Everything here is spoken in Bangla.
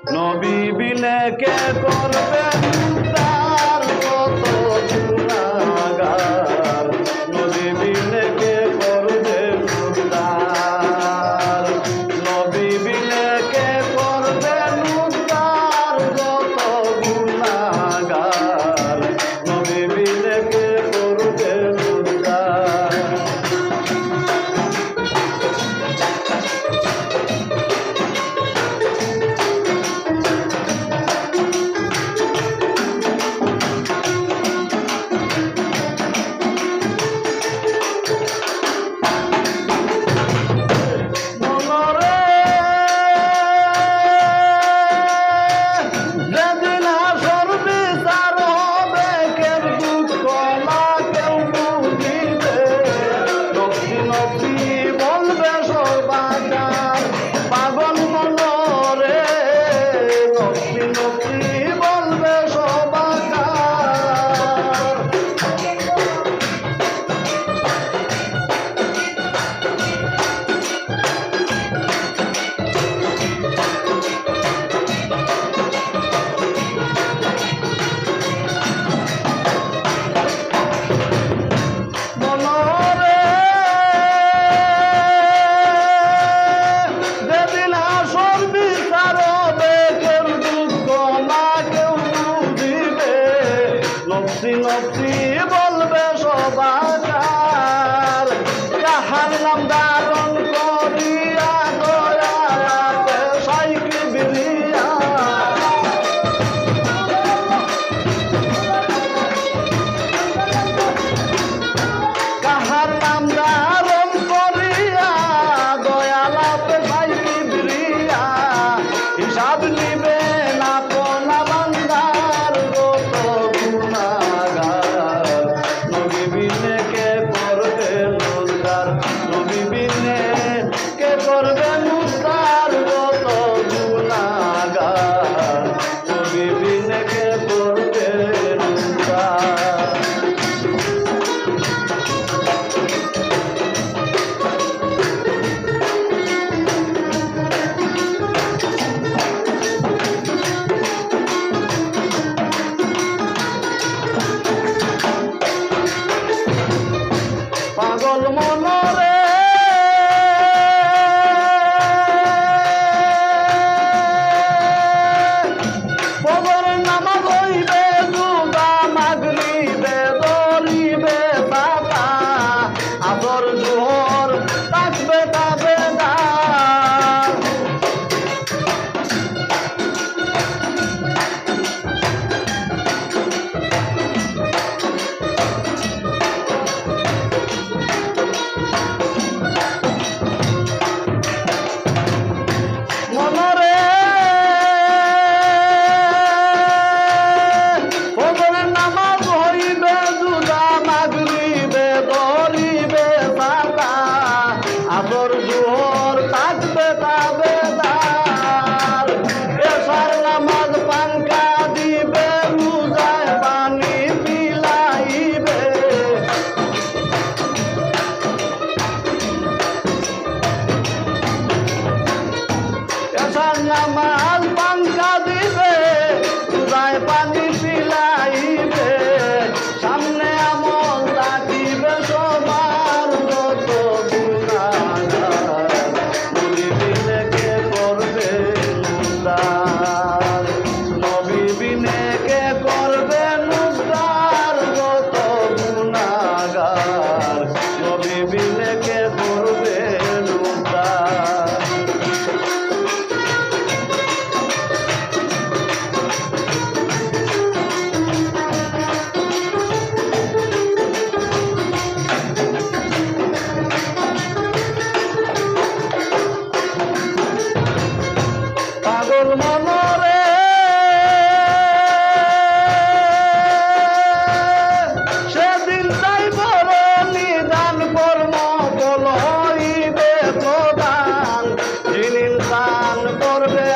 নবী বিনে কে করবে উদ্ধার কত গুনাহগার নবী বিনে কে করবে উদ্ধার নবী বিনে কে করবে উদ্ধার কত গুনাহগার নবী বিনে কে করবে উদ্ধার নফসি বলবে সবাকার কাহার নাম ধারণ করিয়া দয়াতে সাইকি বিরিয়া কাহার নাম ধারণ করিয়া দয়ালাতে সাইকি বিরিয়া হিসাব নিবে না কোনা বান্দার গত গুনা নবী বিনে কে করবে উদ্ধার কত গুনাহগার নবী বিনে কে করবে উদ্ধার পাগল মনরে পবর নামাজ হইবে দুবা মাগরিবে দরিবে বাবা আদর জোহর থাকবে তাবেদার আদর জোহর থাকবে তাবেদার এসার নামাজ পাঙ্কা দিবে রোজায় পানি পিলাইবে এসার নামাজ পাঙ্কা দিবে রোজায় পানি পিলাইবে সামনে আমল থাকিবে সবার যত নবী বিনে কে করবে উদ্ধার কত গুনাহগার নবী বিনে কে করবে উদ্ধার পাগল মনরে সেদিন তাই বড় নিদান কর্ম বল হইবে প্রদান যিনি দান করবে